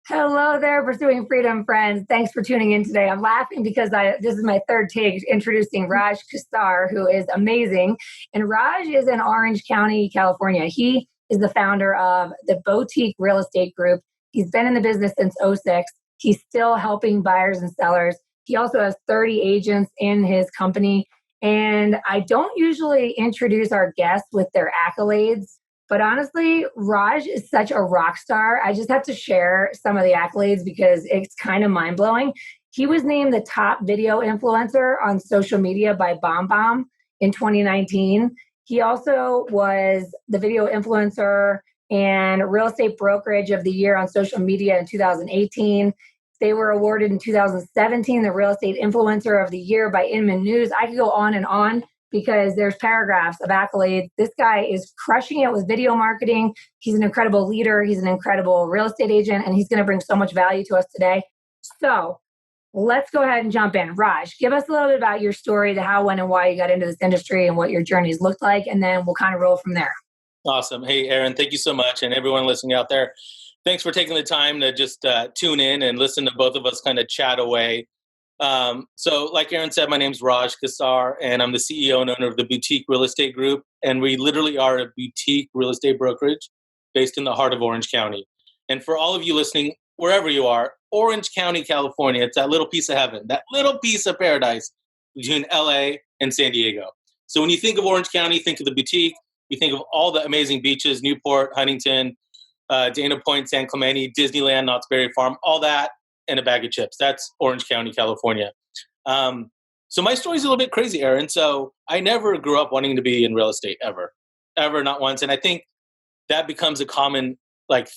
Hello there, Pursuing Freedom friends. Thanks for tuning in today. I'm laughing because this is my third take introducing Raj Qsar, who is amazing. And Raj is in Orange County, California. He is the founder of the Boutique Real Estate Group. He's been in the business since '06. He's still helping buyers and sellers. He also has 30 agents in his company. And I don't usually introduce our guests with their accolades, but honestly, Raj is such a rock star. I just have to share some of the accolades because it's kind of mind blowing. He was named the top video influencer on social media by BombBomb in 2019. He also was the video influencer and real estate brokerage of the year on social media in 2018. They were awarded in 2017 the real estate influencer of the year by Inman News. I could go on and on because there's paragraphs of accolades. This guy is crushing it with video marketing. He's an incredible leader. He's an incredible real estate agent, and he's going to bring so much value to us today. So let's go ahead and jump in. Raj, give us a little bit about your story, the how, when, and why you got into this industry and what your journey's looked like, and then we'll kind of roll from there. Awesome. Hey, Aaron, thank you so much. And everyone listening out there, thanks for taking the time to just tune in and listen to both of us kind of chat away. So like Aaron said, my name's Raj Qsar, and I'm the CEO and owner of the Boutique Real Estate Group. And we literally are a boutique real estate brokerage based in the heart of Orange County. And for all of you listening, wherever you are, Orange County, California, it's that little piece of heaven, that little piece of paradise between LA and San Diego. So when you think of Orange County, think of the boutique. You think of all the amazing beaches, Newport, Huntington, Dana Point, San Clemente, Disneyland, Knott's Berry Farm, all that, and a bag of chips. That's Orange County, California. So my story's a little bit crazy, Aaron. So I never grew up wanting to be in real estate ever, not once. And I think that becomes a common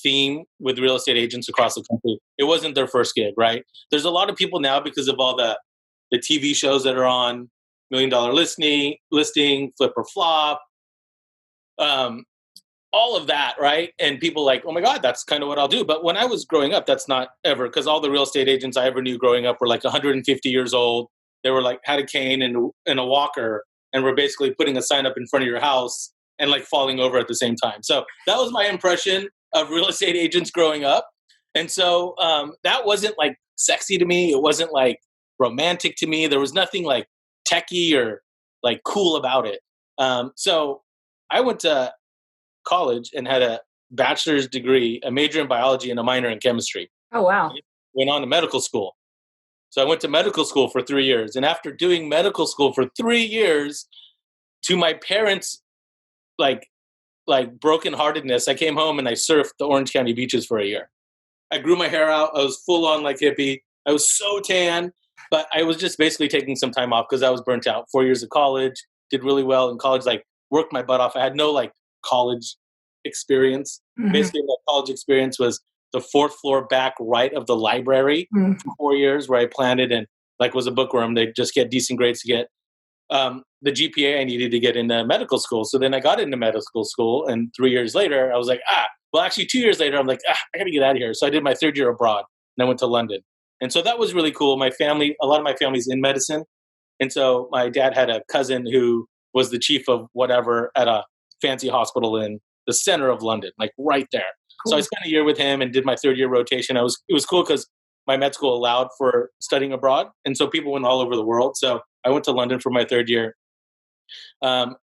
theme with real estate agents across the country. It wasn't their first gig, right? There's a lot of people now because of all the TV shows that are on, $1 Million Listing, Flip or Flop, all of that, right? And people like, oh my God, that's kind of what I'll do. But when I was growing up, that's not ever, because all the real estate agents I ever knew growing up were 150 years old. They were had a cane and a walker, and were basically putting a sign up in front of your house and falling over at the same time. So that was my impression of real estate agents growing up. And so that wasn't sexy to me. It wasn't romantic to me. There was nothing techie or cool about it. So I went to college and had a bachelor's degree, a major in biology and a minor in chemistry. Oh, wow. Went on to medical school. So I went to medical school for 3 years. And after doing medical school for 3 years, to my parents' brokenheartedness, I came home and I surfed the Orange County beaches for a year. I grew my hair out. I was full on hippie. I was so tan, but I was just basically taking some time off because I was burnt out. 4 years of college, did really well in college, worked my butt off. I had no college experience. Mm-hmm. Basically, my college experience was the fourth floor back right of the library for 4 years, where I planted and was a bookworm to just get decent grades to get the GPA I needed to get into medical school. So then I got into medical school, and 3 years later, I was actually 2 years later, I'm I got to get out of here. So I did my third year abroad, and I went to London. And so that was really cool. My family, a lot of my family's in medicine. And so my dad had a cousin who was the chief of whatever at a fancy hospital in the center of London, right there. Cool. So I spent a year with him and did my third year rotation. It was cool because my med school allowed for studying abroad. And so people went all over the world. So I went to London for my third year,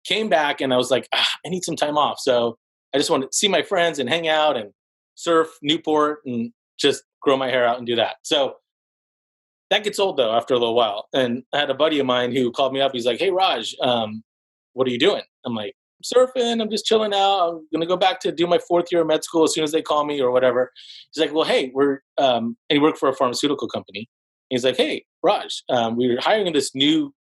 came back, and I was I need some time off. So I just wanted to see my friends and hang out and surf Newport and just grow my hair out and do that. So that gets old though after a little while. And I had a buddy of mine who called me up. He's like, "Hey Raj, what are you doing?" I'm like, "Surfing. I'm just chilling out. I'm going to go back to do my fourth year of med school as soon as they call me or whatever." He's like, "Well, hey, and he worked for a pharmaceutical company." He's like, "Hey, Raj, we're hiring this new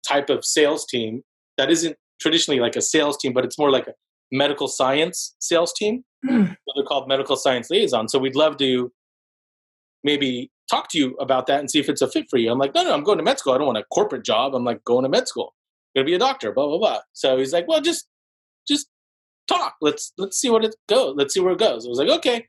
type of sales team that isn't traditionally a sales team, but it's more like a medical science sales team. So they're called medical science liaisons. So we'd love to maybe talk to you about that and see if it's a fit for you." I'm like, no, I'm going to med school. I don't want a corporate job. I'm going to med school. Going to be a doctor, blah, blah, blah. So he's like, "Well, just talk. Let's see what it goes. Let's see where it goes." I was like, okay.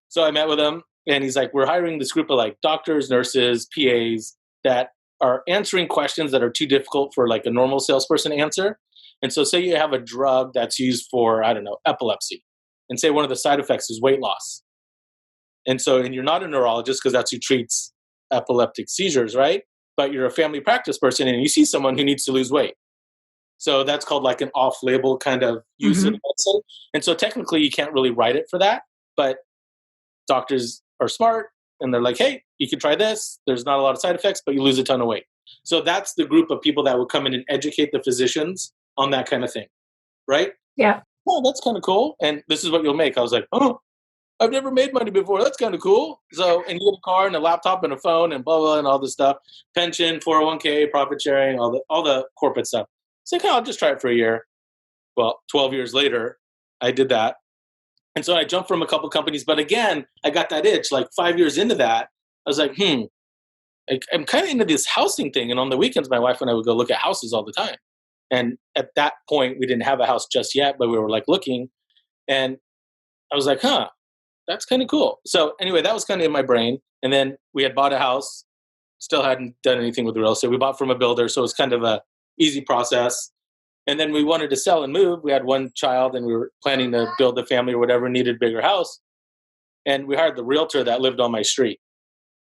So I met with him, and he's like, "We're hiring this group of doctors, nurses, PAs that are answering questions that are too difficult for a normal salesperson to answer. And so say you have a drug that's used for, I don't know, epilepsy, and say one of the side effects is weight loss. And you're not a neurologist because that's who treats epileptic seizures, right? But you're a family practice person and you see someone who needs to lose weight. So that's called like an off-label kind of use of the medicine. And so technically you can't really write it for that, but doctors are smart and they're like, hey, you can try this. There's not a lot of side effects, but you lose a ton of weight. So that's the group of people that would come in and educate the physicians on that kind of thing, right? Yeah. Oh, that's kind of cool. And this is what you'll make. I was like, oh, I've never made money before. That's kind of cool. So, and you get a car and a laptop and a phone and blah, blah, and all this stuff. Pension, 401k, profit sharing, all the corporate stuff. So I'll just try it for a year. Well, 12 years later, I did that. And so I jumped from a couple companies. But again, I got that itch. Like 5 years into that, I was like, I'm kind of into this housing thing. And on the weekends, my wife and I would go look at houses all the time. And at that point, we didn't have a house just yet, but we were like looking. And I was like, that's kind of cool. So anyway, that was kind of in my brain. And then we had bought a house, still hadn't done anything with the real estate. We bought from a builder. So it was kind of a easy process. And then we wanted to sell and move. We had one child and we were planning to build a family or whatever, needed a bigger house. And we hired the realtor that lived on my street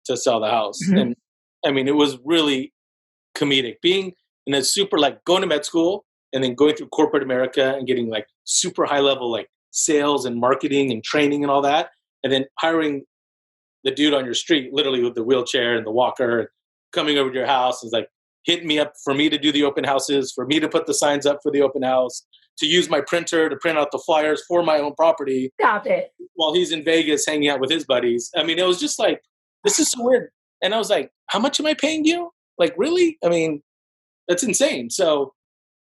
to sell the house. And I mean, it was really comedic being in a super, like going to med school and then going through corporate America and getting like super high level, like sales and marketing and training and all that. And then hiring the dude on your street, literally with the wheelchair and the walker, and coming over to your house is like hitting me up for me to do the open houses, for me to put the signs up for the open house, to use my printer to print out the flyers for my own property. Stop it. While he's in Vegas hanging out with his buddies. I mean, it was just like, this is so weird. And I was like, how much am I paying you? Like, really? I mean, that's insane. So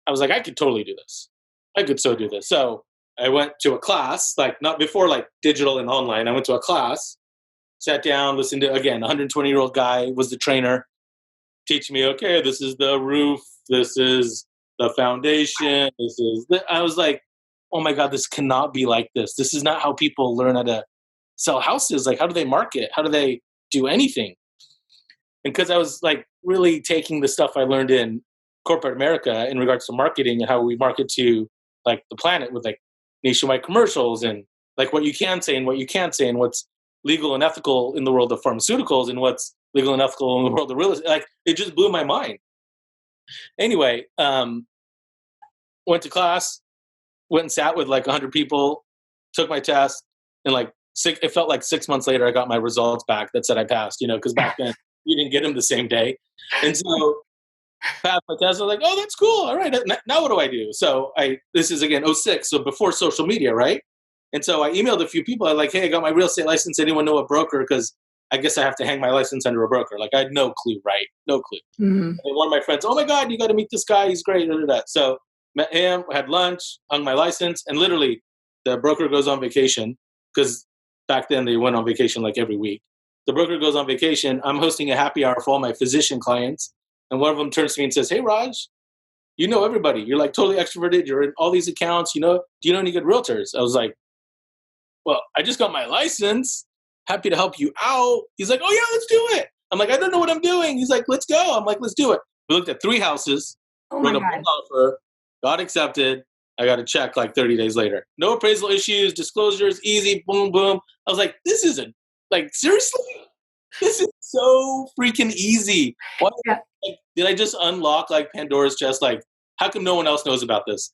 I was like, I could totally do this. I could so do this. So I went to a class, like not before like digital and online. I went to a class, sat down, listened to, again, a 120-year-old guy was the trainer, teach me, okay, this is the roof, this is the foundation, I was like, oh my God, this cannot be like this. This is not how people learn how to sell houses. Like, how do they market? How do they do anything? And because I was like really taking the stuff I learned in corporate America in regards to marketing and how we market to like the planet with like nationwide commercials and like what you can say and what you can't say and what's legal and ethical in the world of pharmaceuticals and what's legal and ethical in the world of real estate. Like, it just blew my mind. Anyway, went to class, went and sat with like 100 people, took my test, and like it felt like 6 months later I got my results back that said I passed, because back then you didn't get them the same day. And so passed my test. I was like, oh, that's cool. All right, now what do I do? So this is again 06, so before social media, right? And so I emailed a few people. I'm like, hey, I got my real estate license. Anyone know a broker? Because I guess I have to hang my license under a broker. Like, I had no clue, right? No clue. And one of my friends, oh my God, you got to meet this guy. He's great. So met him, had lunch, hung my license, and literally the broker goes on vacation because back then they went on vacation like every week. The broker goes on vacation. I'm hosting a happy hour for all my physician clients. And one of them turns to me and says, hey, Raj, you know everybody. You're like totally extroverted. You're in all these accounts. Do you know any good realtors? I was like, well, I just got my license. Happy to help you out. He's like, oh yeah, let's do it. I'm like, I don't know what I'm doing. He's like, let's go. I'm like, let's do it. We looked at 3 houses, wrote a book offer, got accepted. I got a check like 30 days later. No appraisal issues, disclosures, easy, boom, boom. I was like, this isn't, like, seriously? This is so freaking easy. What, did I just unlock like Pandora's chest? Like, how come no one else knows about this?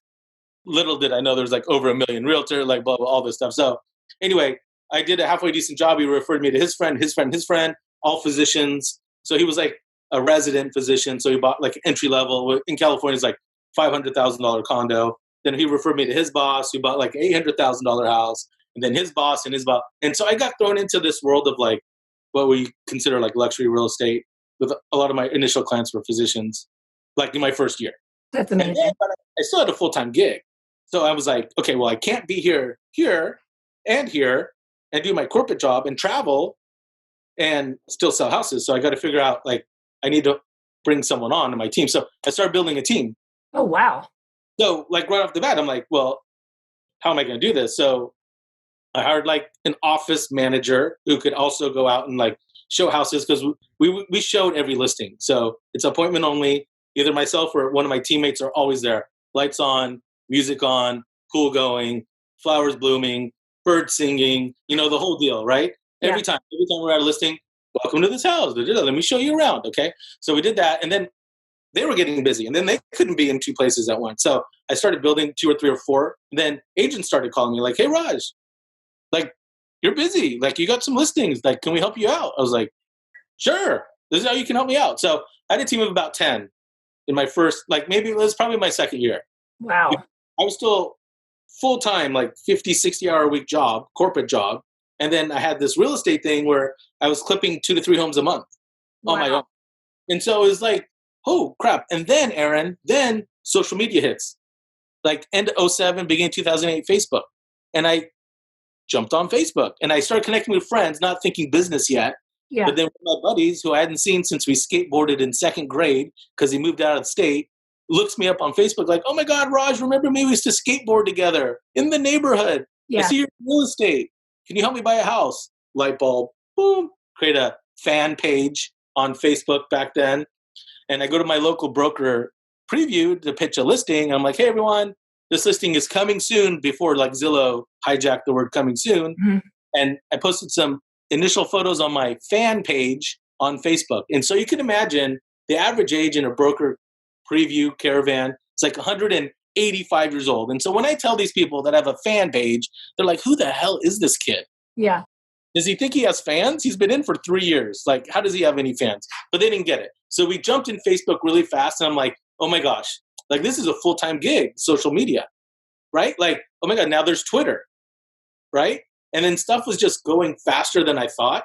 Little did I know there's like over 1 million realtor, like blah, blah, all this stuff. So anyway, I did a halfway decent job. He referred me to his friend, all physicians. So he was like a resident physician. So he bought like entry level in California, it's like $500,000 condo. Then he referred me to his boss who bought like $800,000 house, and then his boss and his boss. And so I got thrown into this world of like what we consider like luxury real estate with a lot of my initial clients were physicians, like in my first year. That's amazing. But I still had a full-time gig. So I was like, okay, well, I can't be here, and do my corporate job and travel and still sell houses. So I got to figure out, like, I need to bring someone on to my team. So I started building a team. Oh, wow. So like right off the bat, I'm like, well, how am I going to do this? So I hired like an office manager who could also go out and like show houses because we showed every listing. So it's appointment only. Either myself or one of my teammates are always there. Lights on, music on, pool going, flowers blooming, birds singing, the whole deal, right? Every time we're at a listing, welcome to this house. Let me show you around. Okay. So we did that. And then they were getting busy and then they couldn't be in two places at once. So I started building 2 or 3 or 4. And then agents started calling me like, hey, Raj, like, you're busy. Like, you got some listings. Like, can we help you out? I was like, sure. This is how you can help me out. So I had a team of about 10 in my first, like, maybe it was probably my second year. Wow. I was still full-time, like 50, 60-hour a week job, corporate job. And then I had this real estate thing where I was clipping 2 to 3 homes a month on my own. And so it was like, oh, crap. And then, Aaron, then social media hits. Like end of 07, beginning 2008, Facebook. And I jumped on Facebook. And I started connecting with friends, not thinking business yet. Yeah. But then one of my buddies, who I hadn't seen since we skateboarded in second grade because he moved out of the state, looks me up on Facebook like, oh, my God, Raj, remember me? We used to skateboard together in the neighborhood. Yeah. I see you're in real estate. Can you help me buy a house? Light bulb. Boom. Create a fan page on Facebook back then. And I go to my local broker preview to pitch a listing. I'm like, hey, everyone, this listing is coming soon, before like Zillow hijacked the word coming soon. Mm-hmm. And I posted some initial photos on my fan page on Facebook. And so you can imagine the average age in a broker preview caravan is like 185 years old. And so when I tell these people that I have a fan page, they're like, who the hell is this kid? Yeah. Does he think he has fans? He's been in for 3 years. Like, how does he have any fans? But they didn't get it. So we jumped in Facebook really fast. And I'm like, oh my gosh, like this is a full-time gig, social media, right? Like, oh my God, now there's Twitter, right? And then stuff was just going faster than I thought.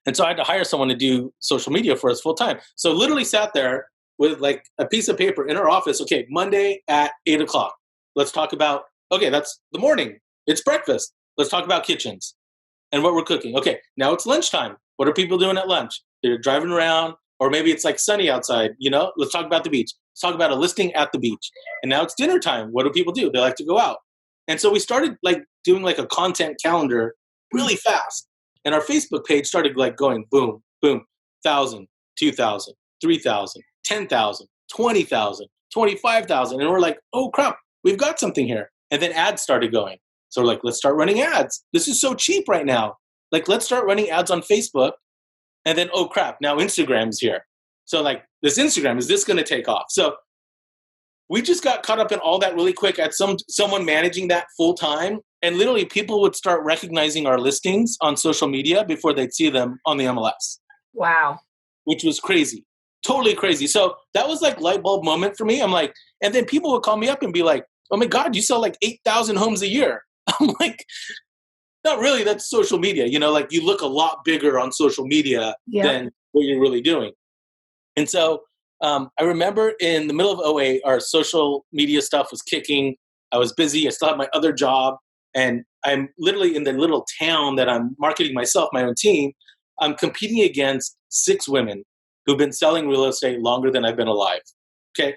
And so I had to hire someone to do social media for us full time. So literally sat there with like a piece of paper in our office. Okay, Monday at 8:00. Let's talk about, okay, that's the morning. It's breakfast. Let's talk about kitchens and what we're cooking. Okay, now it's lunchtime. What are people doing at lunch? They're driving around, or maybe it's like sunny outside, you know? Let's talk about the beach. Let's talk about a listing at the beach. And now it's dinner time. What do people do? They like to go out. And so we started like doing like a content calendar really fast. And our Facebook page started like going boom, boom, 1,000, 2,000, 3,000, 10,000, 20,000, 25,000. And we're like, oh crap, we've got something here. And then ads started going. So we're like, let's start running ads. This is so cheap right now. Like, let's start running ads on Facebook. And then, oh crap, now Instagram's here. So like, this Instagram, is this going to take off? So we just got caught up in all that really quick at someone managing that full time. And literally people would start recognizing our listings on social media before they'd see them on the MLS. Wow. Which was crazy. Totally crazy. So that was like light bulb moment for me. I'm like, and then people would call me up and be like, oh my God, you sell like 8,000 homes a year. I'm like, not really, that's social media. You know, like you look a lot bigger on social media than what you're really doing. And so I remember in the middle of '08, our social media stuff was kicking. I was busy. I still had my other job. And I'm literally in the little town that I'm marketing myself, my own team. I'm competing against 6 women who've been selling real estate longer than I've been alive. Okay.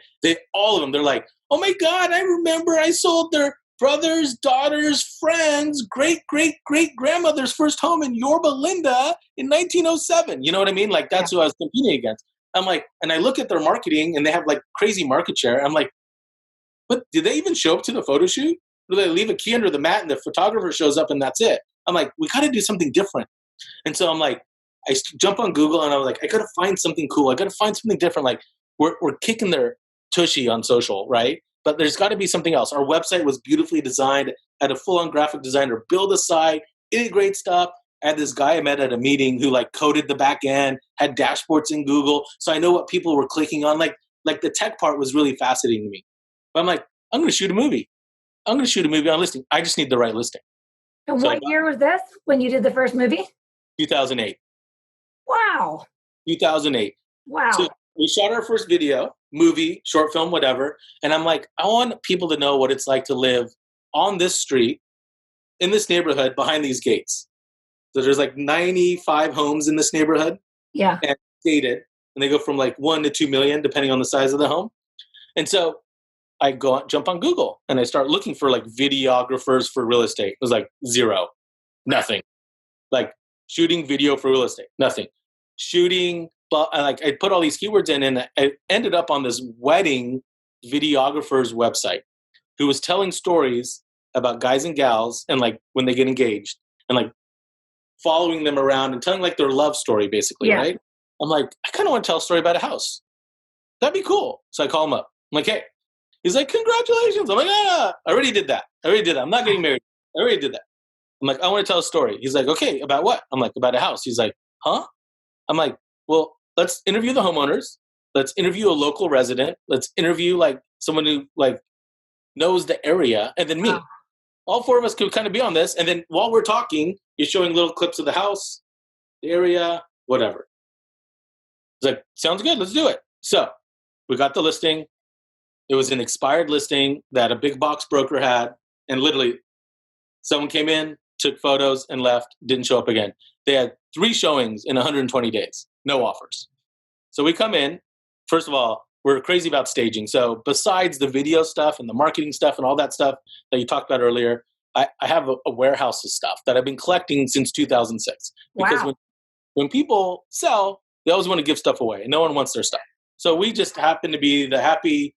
All of them, they're like, oh my God, I remember I sold their brothers, daughters, friends, great-great-great-grandmother's first home in Yorba Linda in 1907. You know what I mean? Like that's who I was competing against. I'm like, and I look at their marketing and they have like crazy market share. I'm like, but did they even show up to the photo shoot? Or do they leave a key under the mat and the photographer shows up and that's it? I'm like, we got to do something different. And so I'm like, I jump on Google and I was like, I got to find something cool. I got to find something different. Like we're kicking their tushy on social, right? But there's got to be something else. Our website was beautifully designed. I had a full-on graphic designer build a site, integrate stuff. I had this guy I met at a meeting who like coded the back end, had dashboards in Google. So I know what people were clicking on. Like the tech part was really fascinating to me. But I'm like, I'm going to shoot a movie. I'm going to shoot a movie on listing. I just need the right listing. And what year was this when you did the first movie? 2008. Wow. 2008. Wow. So we shot our first video, movie, short film, whatever. And I'm like, I want people to know what it's like to live on this street, in this neighborhood, behind these gates. So there's like 95 homes in this neighborhood. Yeah. And gated. And they go from like 1 to 2 million, depending on the size of the home. And so I jump on Google and I start looking for like videographers for real estate. It was like 0, nothing. Like shooting video for real estate, nothing. Shooting, but like I put all these keywords in and I ended up on this wedding videographer's website who was telling stories about guys and gals and like when they get engaged and like following them around and telling like their love story, basically, right? I'm like, I kind of want to tell a story about a house. That'd be cool. So I call him up. I'm like, hey. He's like, congratulations. I'm like, I already did that. I'm not getting married. I already did that. I'm like, I want to tell a story. He's like, okay, about what? I'm like, about a house. He's like, huh? I'm like, well, let's interview the homeowners. Let's interview a local resident. Let's interview like someone who like knows the area, and then me. Wow. All four of us could kind of be on this. And then while we're talking, you're showing little clips of the house, the area, whatever. It's like, sounds good. Let's do it. So we got the listing. It was an expired listing that a big box broker had. And literally someone came in, took photos and left, didn't show up again. They had 3 showings in 120 days, no offers. So we come in. First of all, we're crazy about staging. So besides the video stuff and the marketing stuff and all that stuff that you talked about earlier, I have a warehouse of stuff that I've been collecting since 2006. Because when people sell, they always want to give stuff away and no one wants their stuff. So we just happen to be the happy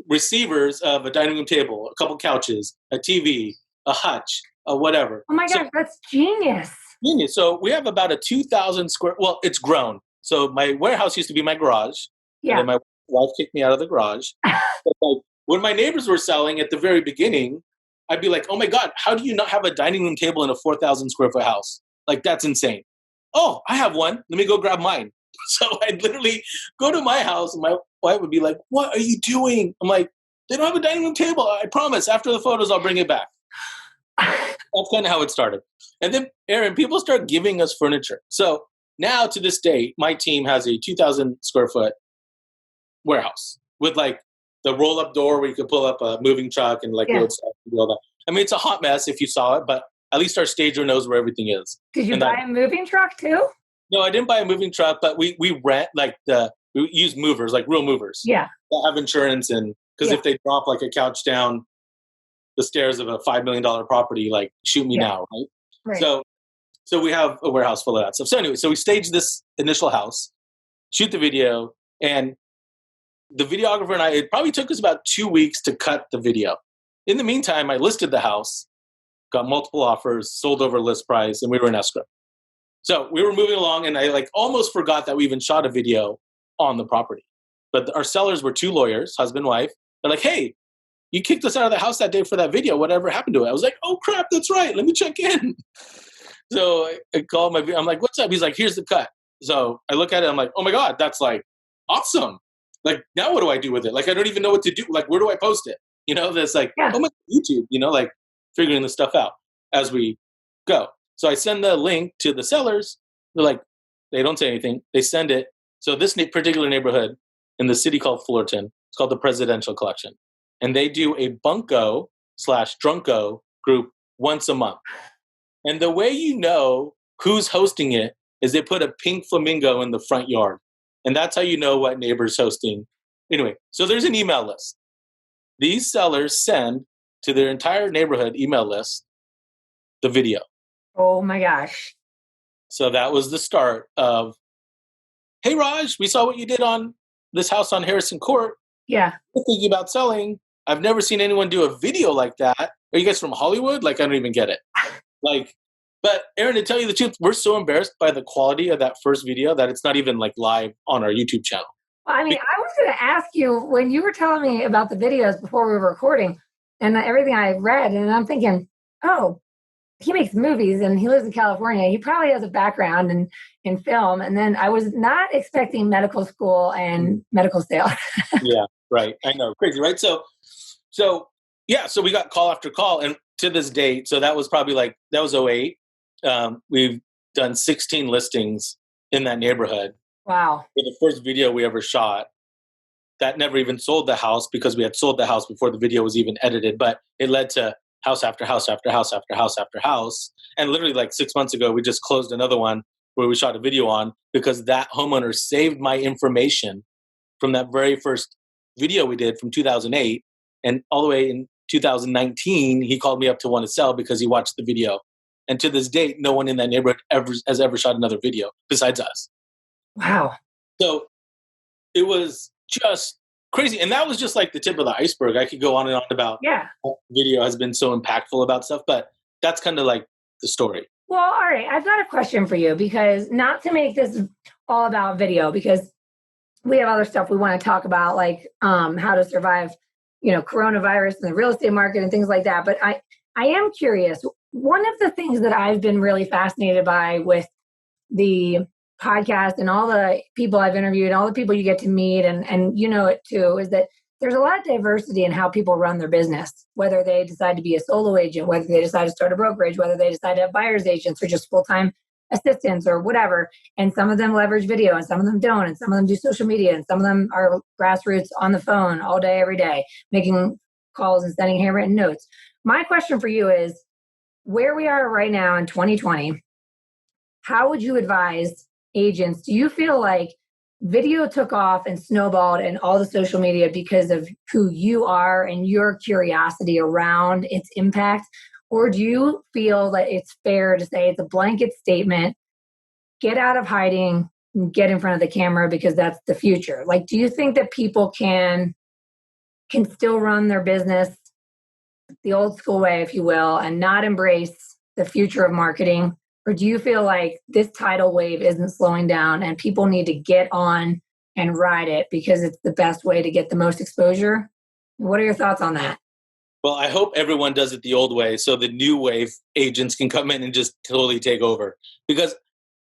receivers of a dining room table, a couple couches, a TV, a hutch, a whatever. Oh my gosh, that's genius. Genius. So we have about a 2,000 square, well, it's grown. So my warehouse used to be my garage. Yeah. And then my wife kicked me out of the garage. Like, when my neighbors were selling at the very beginning, I'd be like, oh my God, how do you not have a dining room table in a 4,000 square foot house? Like, that's insane. Oh, I have one. Let me go grab mine. So I'd literally go to my house and my wife would be like, what are you doing? I'm like, they don't have a dining room table. I promise. After the photos, I'll bring it back. That's kind of how it started. And then, Aaron, people start giving us furniture. So now to this day, my team has a 2,000 square foot warehouse with like the roll up door where you could pull up a moving truck and like load stuff and do all that. I mean, it's a hot mess if you saw it, but at least our stager knows where everything is. Did you buy a moving truck too? No, I didn't buy a moving truck, but we rent like we use movers, like real movers. Yeah. That have insurance, and because if they drop like a couch down the stairs of a $5 million property, like shoot me now, right? So we have a warehouse full of that stuff. So anyway, so we staged this initial house, shoot the video, and the videographer and I, it probably took us about 2 weeks to cut the video. In the meantime, I listed the house, got multiple offers, sold over list price, and we were in escrow. So we were moving along, and I like almost forgot that we even shot a video on the property. But our sellers were 2 lawyers, husband, wife. They're like, hey, you kicked us out of the house that day for that video. Whatever happened to it? I was like, oh, crap, that's right. Let me check in. So I called I'm like, what's up? He's like, here's the cut. So I look at it. I'm like, oh, my God, that's like awesome. Like, now what do I do with it? Like, I don't even know what to do. Like, where do I post it? You know, that's like, oh, my YouTube, you know, like figuring this stuff out as we go. So I send the link to the sellers. They're like, they don't say anything. They send it. So this particular neighborhood in the city called Fullerton, it's called the Presidential Collection. And they do a bunko/drunko group once a month. And the way you know who's hosting it is they put a pink flamingo in the front yard. And that's how you know what neighbor's hosting. Anyway, so there's an email list. These sellers send to their entire neighborhood email list the video. Oh my gosh. So that was the start of, hey, Raj, we saw what you did on this house on Harrison Court. Yeah. We're thinking about selling. I've never seen anyone do a video like that. Are you guys from Hollywood? Like, I don't even get it. Like, but Aaron, to tell you the truth, we're so embarrassed by the quality of that first video that it's not even like live on our YouTube channel. Well, I mean, I was going to ask you when you were telling me about the videos before we were recording and everything I read, and I'm thinking, oh, he makes movies and he lives in California. He probably has a background in film. And then I was not expecting medical school and medical sales. Yeah, right. I know. Crazy, right? So we got call after call. And to this date, so that was probably like, that was 2008. We've done 16 listings in that neighborhood. Wow. For the first video we ever shot, that never even sold the house because we had sold the house before the video was even edited. But it led to house after house after house after house after house. And literally like 6 months ago, we just closed another one where we shot a video on because that homeowner saved my information from that very first video we did from 2008. And all the way in 2019, he called me up to want to sell because he watched the video. And to this date, no one in that neighborhood has ever shot another video besides us. Wow. So it was just crazy. And that was just like the tip of the iceberg. I could go on and on about how video has been so impactful about stuff, but that's kind of like the story. Well, all right. I've got a question for you, because not to make this all about video, because we have other stuff we want to talk about, like how to survive, coronavirus and the real estate market and things like that. But I am curious. One of the things that I've been really fascinated by with the podcast and all the people I've interviewed, all the people you get to meet, and you know it too, is that there's a lot of diversity in how people run their business, whether they decide to be a solo agent, whether they decide to start a brokerage, whether they decide to have buyer's agents or just full-time assistants or whatever. And some of them leverage video and some of them don't. And some of them do social media and some of them are grassroots on the phone all day, every day, making calls and sending handwritten notes. My question for you is, where we are right now in 2020, how would you advise agents? Do you feel like video took off and snowballed and all the social media because of who you are and your curiosity around its impact? Or do you feel that it's fair to say it's a blanket statement, get out of hiding, and get in front of the camera because that's the future? Like, do you think that people can still run their business the old school way, if you will, and not embrace the future of marketing? Or do you feel like this tidal wave isn't slowing down and people need to get on and ride it because it's the best way to get the most exposure? What are your thoughts on that? Well, I hope everyone does it the old way so the new wave agents can come in and just totally take over. Because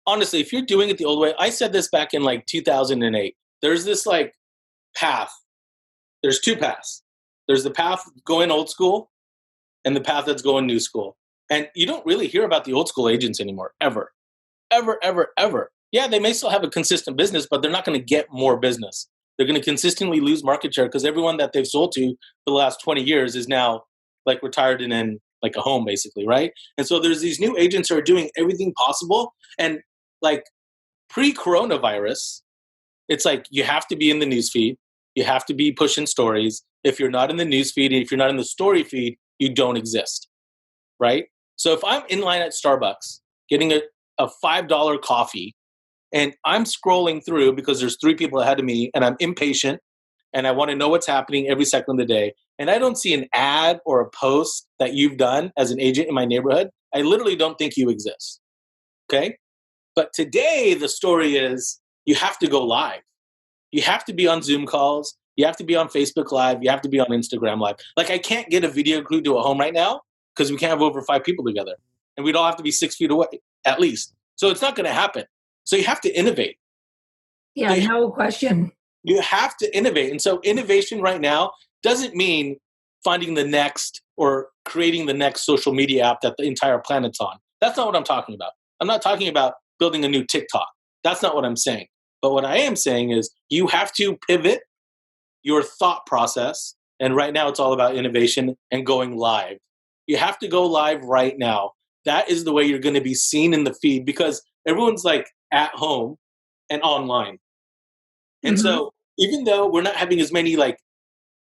honestly, if you're doing it the old way, I said this back in like 2008. There's this like path. There's two paths. There's the path going old school and the path that's going new school. And you don't really hear about the old school agents anymore, ever, ever, ever, ever. Yeah, they may still have a consistent business, but they're not going to get more business. They're going to consistently lose market share because everyone that they've sold to for the last 20 years is now like retired and in like a home, basically, right? And so there's these new agents who are doing everything possible. And like pre-coronavirus, it's like you have to be in the newsfeed. You have to be pushing stories. If you're not in the newsfeed, if you're not in the story feed, you don't exist, right? So if I'm in line at Starbucks getting a $5 coffee and I'm scrolling through because there's 3 people ahead of me and I'm impatient and I want to know what's happening every second of the day, and I don't see an ad or a post that you've done as an agent in my neighborhood, I literally don't think you exist, okay? But today the story is you have to go live. You have to be on Zoom calls. You have to be on Facebook Live. You have to be on Instagram Live. Like I can't get a video glued to a home right now because we can't have over 5 people together. And we'd all have to be 6 feet away, at least. So it's not going to happen. So you have to innovate. Yeah, no question. You have to innovate. And so innovation right now doesn't mean finding the next or creating the next social media app that the entire planet's on. That's not what I'm talking about. I'm not talking about building a new TikTok. That's not what I'm saying. But what I am saying is you have to pivot your thought process. And right now it's all about innovation and going live. You have to go live right now. That is the way you're going to be seen in the feed because everyone's like at home and online. And so even though we're not having as many like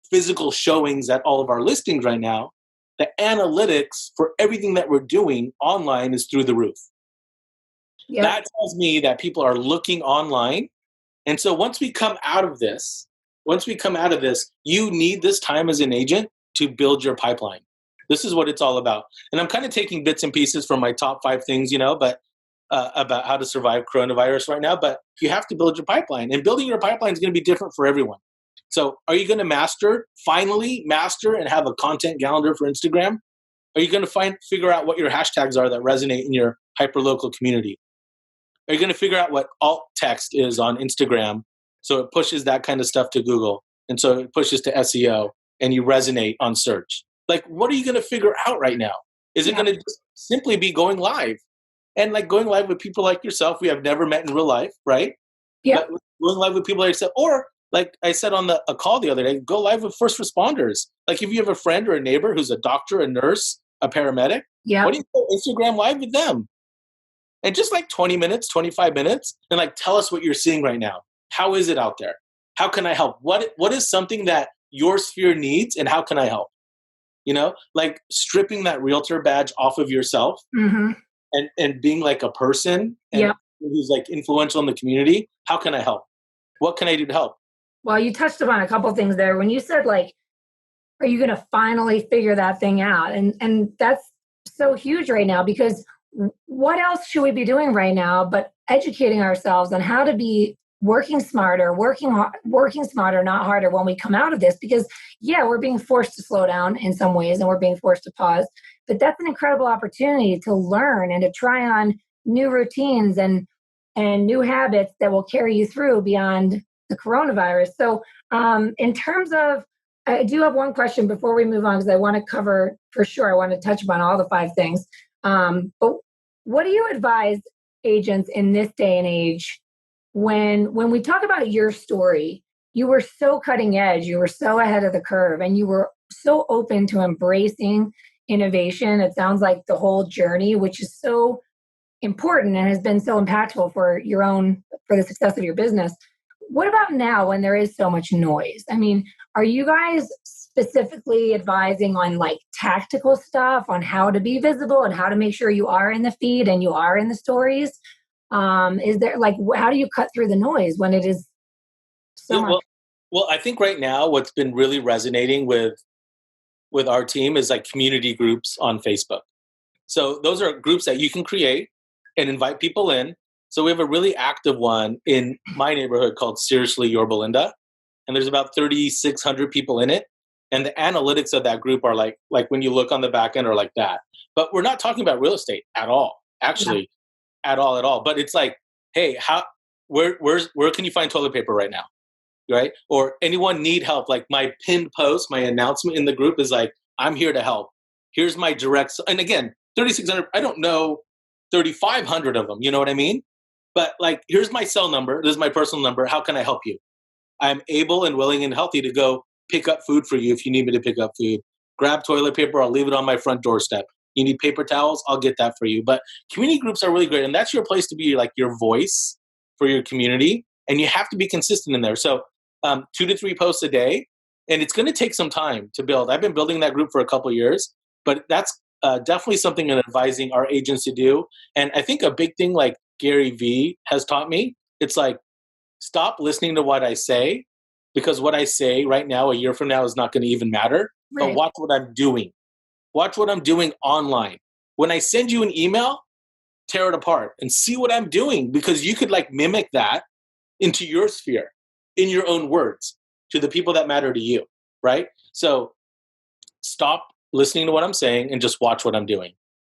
physical showings at all of our listings right now, the analytics for everything that we're doing online is through the roof. Yep. That tells me that people are looking online. And so once we come out of this, you need this time as an agent to build your pipeline. This is what it's all about. And I'm kind of taking bits and pieces from my top 5 things, but about how to survive coronavirus right now. But you have to build your pipeline. And building your pipeline is going to be different for everyone. So are you going to finally master and have a content calendar for Instagram? Are you going to figure out what your hashtags are that resonate in your hyperlocal community? Are you going to figure out what alt text is on Instagram so it pushes that kind of stuff to Google and so it pushes to SEO and you resonate on search? Like, what are you going to figure out right now? Is it going to just simply be going live? And like going live with people like yourself, we have never met in real life, right? Yeah. Going live with people like yourself, or like I said on a call the other day, go live with first responders. Like if you have a friend or a neighbor who's a doctor, a nurse, a paramedic, why don't you go Instagram live with them? And just like 20 minutes, 25 minutes, and like tell us what you're seeing right now. How is it out there? How can I help? What is something that your sphere needs and how can I help? Like stripping that realtor badge off of yourself and being like a person and who's like influential in the community. How can I help? What can I do to help? Well, you touched upon a couple things there when you said like, are you going to finally figure that thing out? And that's so huge right now because what else should we be doing right now but educating ourselves on how to be working smarter, working smarter, not harder when we come out of this? Because yeah, we're being forced to slow down in some ways and we're being forced to pause, but that's an incredible opportunity to learn and to try on new routines and new habits that will carry you through beyond the coronavirus. So in terms of, I do have one question before we move on because I want to cover for sure. I want to touch upon all the 5 things. But what do you advise agents in this day and age when we talk about your story? You were so cutting edge, you were so ahead of the curve, and you were so open to embracing innovation. It sounds like the whole journey, which is so important and has been so impactful for the success of your business. What about now when there is so much noise? I mean, are you guys specifically advising on like tactical stuff on how to be visible and how to make sure you are in the feed and you are in the stories? Is there like, how do you cut through the noise when it is so much? Well, I think right now what's been really resonating with our team is like community groups on Facebook. So those are groups that you can create and invite people in. So we have a really active one in my neighborhood called Seriously Your Belinda. And there's about 3,600 people in it. And the analytics of that group are like when you look on the back end are like that. But we're not talking about real estate at all, actually, at all. But it's like, hey, where can you find toilet paper right now? Right? Or anyone need help? Like my pinned post, my announcement in the group is like, I'm here to help. Here's my direct, and again, 3,600, I don't know 3,500 of them, you know what I mean? But like, here's my cell number. This is my personal number. How can I help you? I'm able and willing and healthy to go pick up food for you if you need me to pick up food. Grab toilet paper. I'll leave it on my front doorstep. You need paper towels? I'll get that for you. But community groups are really great. And that's your place to be like your voice for your community. And you have to be consistent in there. So 2 to 3 posts a day. And it's going to take some time to build. I've been building that group for a couple of years. But that's definitely something I'm advising our agents to do. And I think a big thing like Gary Vee has taught me, it's like, stop listening to what I say, because what I say right now, a year from now, is not going to even matter. Right. But watch what I'm doing. Watch what I'm doing online. When I send you an email, tear it apart and see what I'm doing, because you could like mimic that into your sphere in your own words to the people that matter to you, right? So stop listening to what I'm saying and just watch what I'm doing.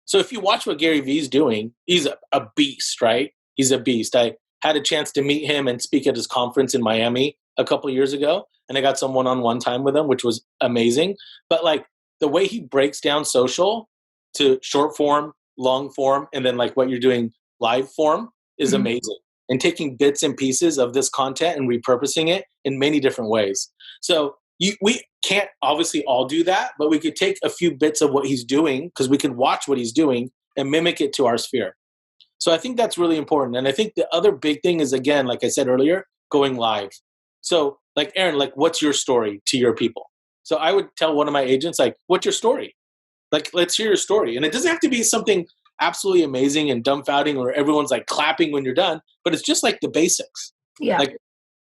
So if you watch what Gary Vee's doing, he's a beast, right? He's a beast. I had a chance to meet him and speak at his conference in Miami a couple of years ago, and I got some one-on-one time with him, which was amazing. But like the way he breaks down social to short form, long form, and then like what you're doing live form is amazing. And taking bits and pieces of this content and repurposing it in many different ways. So we can't obviously all do that, but we could take a few bits of what he's doing, because we can watch what he's doing and mimic it to our sphere. So I think that's really important. And I think the other big thing is, again, like I said earlier, going live. So like, Aaron, like, what's your story to your people? So I would tell one of my agents, like, what's your story? Like, let's hear your story. And it doesn't have to be something absolutely amazing and dumbfounding or everyone's like clapping when you're done, but it's just like the basics. Yeah. Like,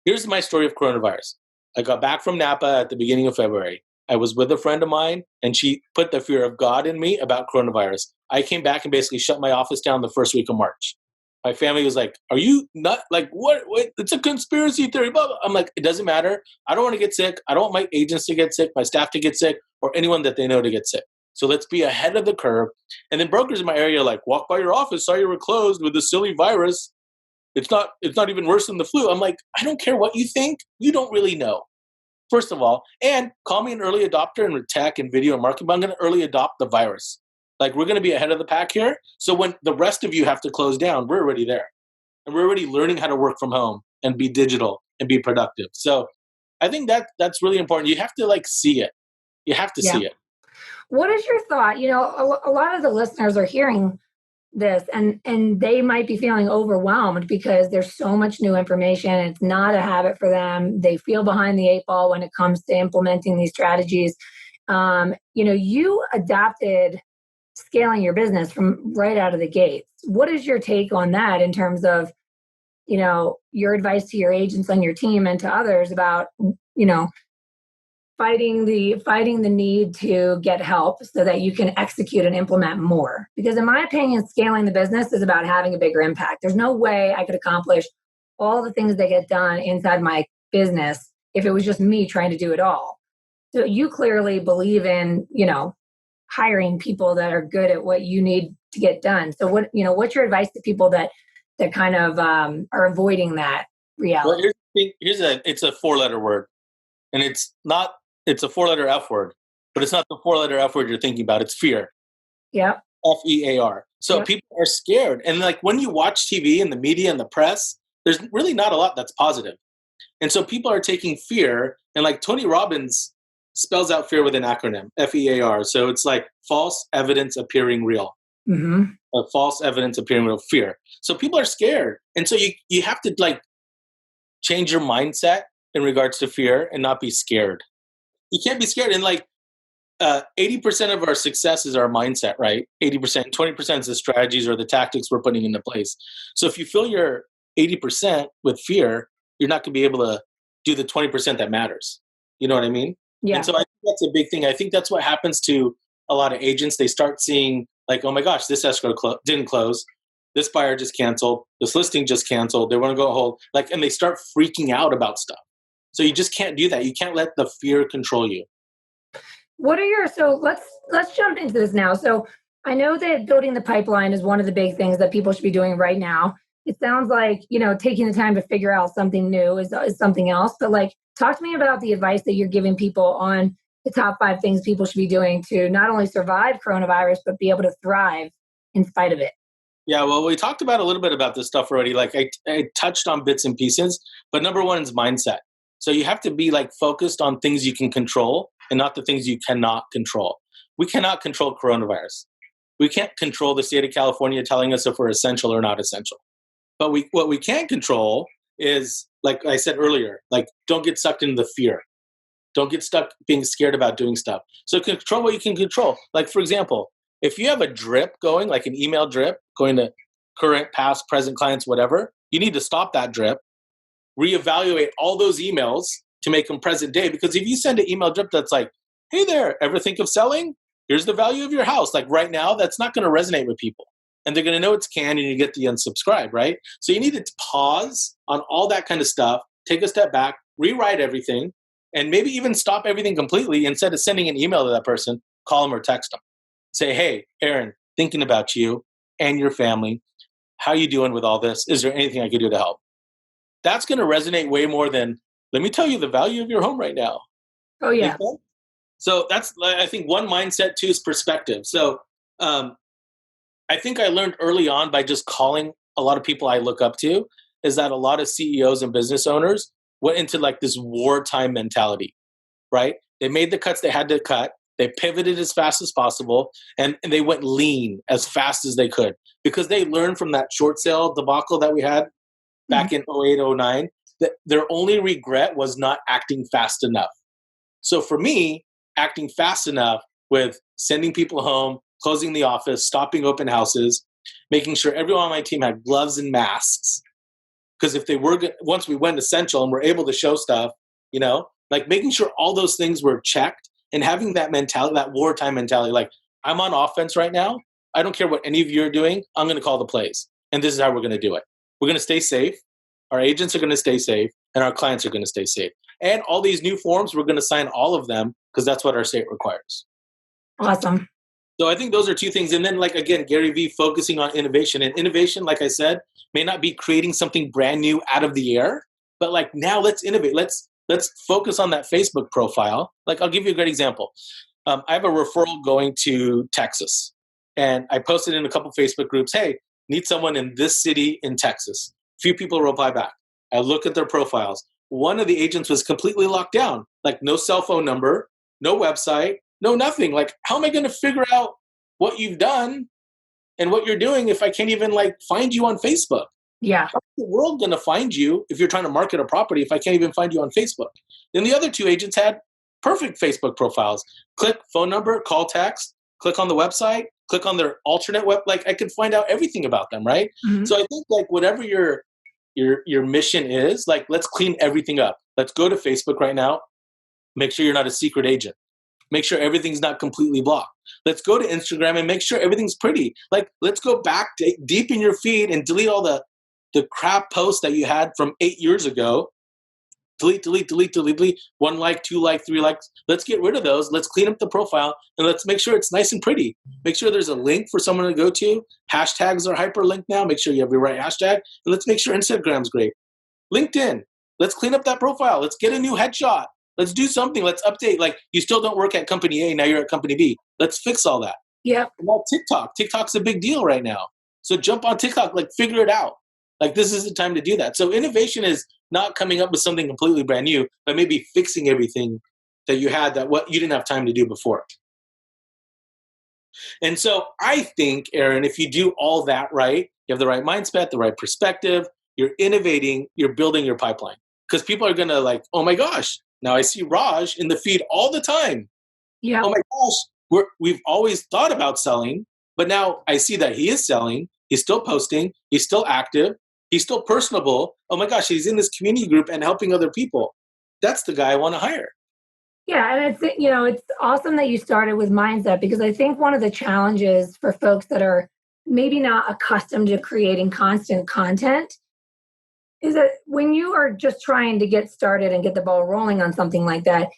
here's my story of coronavirus. I got back from Napa at the beginning of February. I was with a friend of mine, and she put the fear of God in me about coronavirus. I came back and basically shut my office down the first week of March. My family was like, are you not like, what? It's a conspiracy theory. Blah, blah. I'm like, it doesn't matter. I don't want to get sick. I don't want my agents to get sick, my staff to get sick, or anyone that they know to get sick. So let's be ahead of the curve. And then brokers in my area are like, walk by your office, saw you were closed with this silly virus. It's not even worse than the flu. I'm like, I don't care what you think. You don't really know. First of all, and call me an early adopter in tech and video and marketing, but I'm going to early adopt the virus. Like, we're going to be ahead of the pack here. So when the rest of you have to close down, we're already there. And we're already learning how to work from home and be digital and be productive. So I think that's really important. You have to like see it. You have to see it. What is your thought? You know, a lot of the listeners are hearing this and they might be feeling overwhelmed because there's so much new information. It's not a habit for them. They feel behind the 8 ball when it comes to implementing these strategies. You know, you adapted scaling your business from right out of the gates. What is your take on that in terms of, you know, your advice to your agents on your team and to others about, you know, fighting the need to get help so that you can execute and implement more. Because in my opinion, scaling the business is about having a bigger impact. There's no way I could accomplish all the things that get done inside my business if it was just me trying to do it all. So you clearly believe in, hiring people that are good at what you need to get done. So what's your advice to people that kind of are avoiding that reality? Well, it's a 4-letter word, and it's a 4-letter F word, but it's not the 4-letter F word you're thinking about. It's fear. Yeah. FEAR. So Yep. people are scared. And like when you watch TV and the media and the press, there's really not a lot that's positive. And so people are taking fear, and like Tony Robbins spells out fear with an acronym, FEAR. So it's like false evidence appearing real. Mm-hmm. False evidence appearing real, fear. So people are scared. And so you have to like change your mindset in regards to fear and not be scared. You can't be scared. And like 80% of our success is our mindset, right? 80%, 20% is the strategies or the tactics we're putting into place. So if you fill your 80% with fear, you're not going to be able to do the 20% that matters. You know what I mean? Yeah. And so I think that's a big thing. I think that's what happens to a lot of agents. They start seeing like, oh my gosh, this escrow didn't close. This buyer just canceled. This listing just canceled. They want to go hold. And they start freaking out about stuff. So you just can't do that. You can't let the fear control you. So let's jump into this now. So I know that building the pipeline is one of the big things that people should be doing right now. It sounds like, taking the time to figure out something new is something else. But like, talk to me about the advice that you're giving people on the top 5 things people should be doing to not only survive coronavirus, but be able to thrive in spite of it. Yeah, well, we talked about a little bit about this stuff already. Like I touched on bits and pieces, but number one is mindset. So you have to be like focused on things you can control and not the things you cannot control. We cannot control coronavirus. We can't control the state of California telling us if we're essential or not essential. But what we can control is, like I said earlier, like don't get sucked into the fear. Don't get stuck being scared about doing stuff. So control what you can control. Like, for example, if you have a drip going, like an email drip going to current, past, present clients, whatever, you need to stop that drip, reevaluate all those emails to make them present day. Because if you send an email drip that's like, hey there, ever think of selling? Here's the value of your house. Like right now, that's not going to resonate with people. And they're going to know it's canned and you get the unsubscribe, right? So you need to pause on all that kind of stuff, take a step back, rewrite everything, and maybe even stop everything completely. Instead of sending an email to that person, call them or text them. Say, hey, Aaron, thinking about you and your family. How you doing with all this? Is there anything I could do to help? That's going to resonate way more than, let me tell you the value of your home right now. Oh, yeah. Okay? So that's, I think, one mindset. Two is perspective. So I think I learned early on by just calling a lot of people I look up to is that a lot of CEOs and business owners went into like this wartime mentality, right? They made the cuts they had to cut. They pivoted as fast as possible, and they went lean as fast as they could because they learned from that short sale debacle that we had back in 08, 09, that their only regret was not acting fast enough. So for me, acting fast enough with sending people home, closing the office, stopping open houses, making sure everyone on my team had gloves and masks. Because if they were, once we went essential and were able to show stuff, like making sure all those things were checked and having that mentality, that wartime mentality, like I'm on offense right now. I don't care what any of you are doing. I'm going to call the plays. And this is how we're going to do it. We're going to stay safe. Our agents are going to stay safe and our clients are going to stay safe. And all these new forms, we're going to sign all of them because that's what our state requires. Awesome. So I think those are two things. And then like, again, Gary Vee focusing on innovation. And innovation, like I said, may not be creating something brand new out of the air, but like now let's innovate. Let's focus on that Facebook profile. Like I'll give you a great example. I have a referral going to Texas. And I posted in a couple Facebook groups, hey, need someone in this city in Texas. Few people reply back. I look at their profiles. One of the agents was completely locked down, like no cell phone number, no website, no nothing. Like, how am I going to figure out what you've done and what you're doing if I can't even like find you on Facebook? Yeah. How's the world going to find you if you're trying to market a property if I can't even find you on Facebook? Then the other two agents had perfect Facebook profiles. Click phone number, call text, click on the website, click on their alternate web. Like I could find out everything about them, right? Mm-hmm. So I think like whatever your mission is, like let's clean everything up. Let's go to Facebook right now. Make sure you're not a secret agent. Make sure everything's not completely blocked. Let's go to Instagram and make sure everything's pretty. Like, let's go back deep in your feed and delete all the crap posts that you had from 8 years ago. Delete, delete, delete, delete, delete. 1 like, 2 like, 3 likes. Let's get rid of those. Let's clean up the profile and let's make sure it's nice and pretty. Make sure there's a link for someone to go to. Hashtags are hyperlinked now. Make sure you have your right hashtag. And let's make sure Instagram's great. LinkedIn. Let's clean up that profile. Let's get a new headshot. Let's do something. Let's update. Like, you still don't work at company A, now you're at company B. Let's fix all that. Yeah. Now TikTok. TikTok's a big deal right now. So jump on TikTok, like figure it out. Like, this is the time to do that. So innovation is not coming up with something completely brand new, but maybe fixing everything that you had that what you didn't have time to do before. And so I think, Aaron, if you do all that right, you have the right mindset, the right perspective, you're innovating, you're building your pipeline. Because people are going to like, oh my gosh, now I see Raj in the feed all the time. Yeah. Oh my gosh, we've always thought about selling, but now I see that he is selling. He's still posting. He's still active. He's still personable. Oh my gosh, he's in this community group and helping other people. That's the guy I want to hire. Yeah, and it's awesome that you started with mindset, because I think one of the challenges for folks that are maybe not accustomed to creating constant content is that when you are just trying to get started and get the ball rolling on something like that,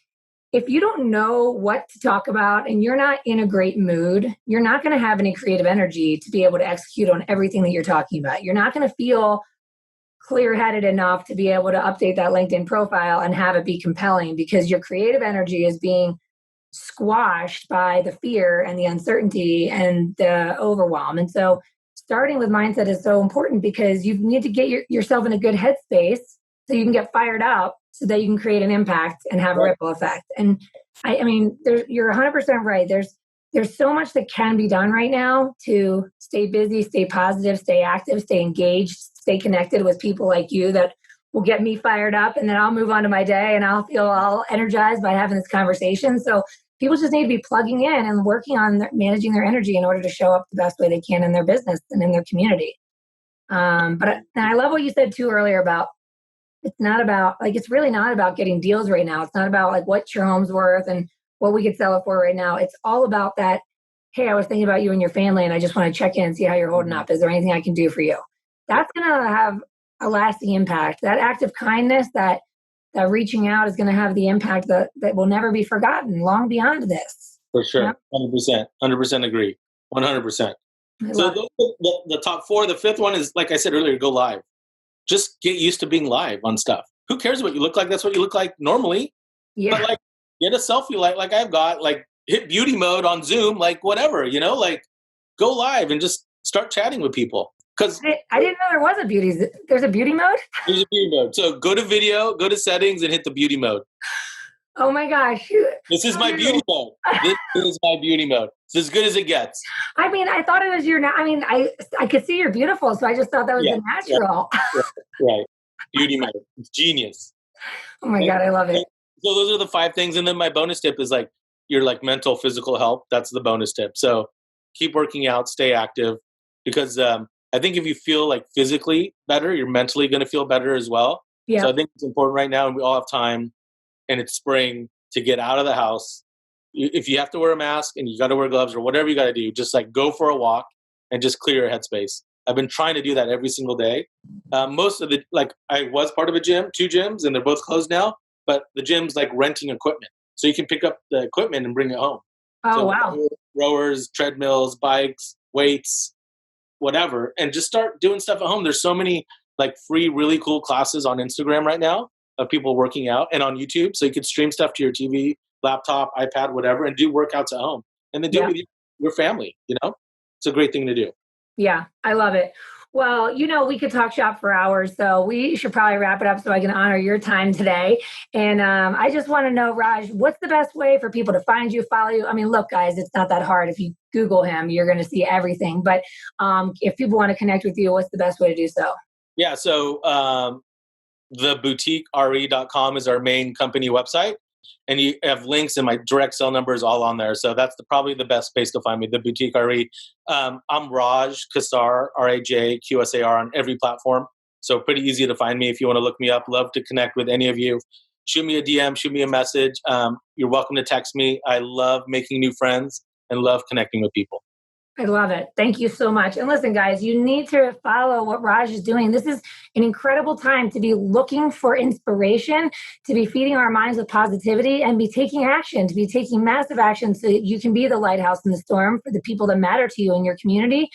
if you don't know what to talk about and you're not in a great mood, you're not going to have any creative energy to be able to execute on everything that you're talking about. You're not going to feel clear-headed enough to be able to update that LinkedIn profile and have it be compelling, because your creative energy is being squashed by the fear and the uncertainty and the overwhelm. And so starting with mindset is so important, because you need to get yourself in a good headspace so you can get fired up so that you can create an impact and have a ripple effect. And I mean, you're 100% right. There's so much that can be done right now to stay busy, stay positive, stay active, stay engaged, stay connected with people like you that will get me fired up, and then I'll move on to my day and I'll feel all energized by having this conversation. So people just need to be plugging in and working on managing their energy in order to show up the best way they can in their business and in their community. And I love what you said too earlier about, it's really not about getting deals right now. It's not about like what your home's worth and what we could sell it for right now. It's all about that. Hey, I was thinking about you and your family, and I just want to check in and see how you're holding up. Is there anything I can do for you? That's going to have a lasting impact. That act of kindness, that reaching out, is going to have the impact that will never be forgotten long beyond this. For sure. 100% agree. 100%. So the top 4, the 5th one is, like I said earlier, go live. Just get used to being live on stuff. Who cares what you look like? That's what you look like normally. Yeah. But like, get a selfie like I've got, like hit beauty mode on Zoom, like whatever, like go live and just start chatting with people. Because I didn't know there was a beauty. There's a beauty mode? There's a beauty mode. So go to video, go to settings, and hit the beauty mode. Oh my gosh. This is my beauty mode. This is my beauty mode. It's as good as it gets. I mean, I thought it was I could see you're beautiful, so I just thought that was the natural. Right. Beauty mode. It's genius. Oh my God, I love it. So those are the 5 things. And then my bonus tip is like your like mental, physical health. That's the bonus tip. So keep working out, stay active, because I think if you feel like physically better, you're mentally going to feel better as well. Yeah. So I think it's important right now, and we all have time, and it's spring, to get out of the house. If you have to wear a mask and you got to wear gloves or whatever you got to do, just like go for a walk and just clear your headspace. I've been trying to do that every single day. Most of I was part of a gym, 2 gyms, and they're both closed now, but the gym's like renting equipment. So you can pick up the equipment and bring it home. Oh, wow. Rowers, treadmills, bikes, weights, whatever, and just start doing stuff at home. There's so many like free, really cool classes on Instagram right now of people working out, and on YouTube. So you could stream stuff to your TV, laptop, iPad, whatever, and do workouts at home, and then do it with your family. It's a great thing to do. Yeah, I love it. Well, we could talk shop for hours, so we should probably wrap it up so I can honor your time today. And I just want to know, Raj, what's the best way for people to find you, follow you? I mean, look, guys, it's not that hard. If you Google him, you're going to see everything. But if people want to connect with you, what's the best way to do so? Yeah, so theboutiquere.com is our main company website. And you have links, and my direct cell number is all on there. So that's probably the best place to find me, the Boutique RE. I'm Raj Qsar, RajQsar on every platform. So pretty easy to find me if you want to look me up. Love to connect with any of you. shoot me a DM, shoot me a message. You're welcome to text me. I love making new friends and love connecting with people. I love it. Thank you so much. And listen, guys, you need to follow what Raj is doing. This is an incredible time to be looking for inspiration, to be feeding our minds with positivity, and be taking action, to be taking massive action so that you can be the lighthouse in the storm for the people that matter to you in your community.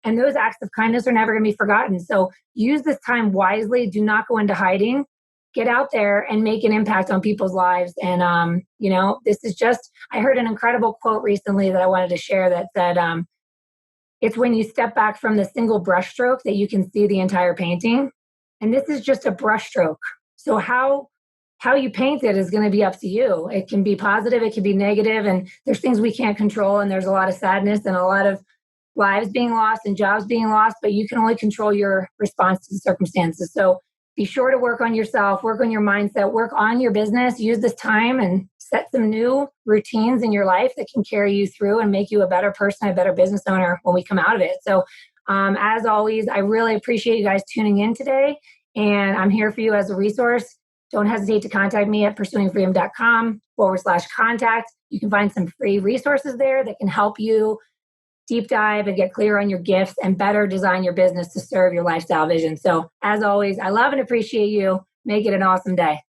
And those acts of kindness are never going to be forgotten. So use this time wisely. Do not go into hiding. Get out there and make an impact on people's lives. And, this is just, I heard an incredible quote recently that I wanted to share that said, it's when you step back from the single brushstroke that you can see the entire painting. And this is just a brushstroke. So how you paint it is going to be up to you. It can be positive, it can be negative, and there's things we can't control, and there's a lot of sadness and a lot of lives being lost and jobs being lost, but you can only control your response to the circumstances. So be sure to work on yourself, work on your mindset, work on your business, use this time and set some new routines in your life that can carry you through and make you a better person, a better business owner when we come out of it. So as always, I really appreciate you guys tuning in today, and I'm here for you as a resource. Don't hesitate to contact me at pursuingfreedom.com/contact. You can find some free resources there that can help you deep dive and get clear on your gifts and better design your business to serve your lifestyle vision. So as always, I love and appreciate you. Make it an awesome day.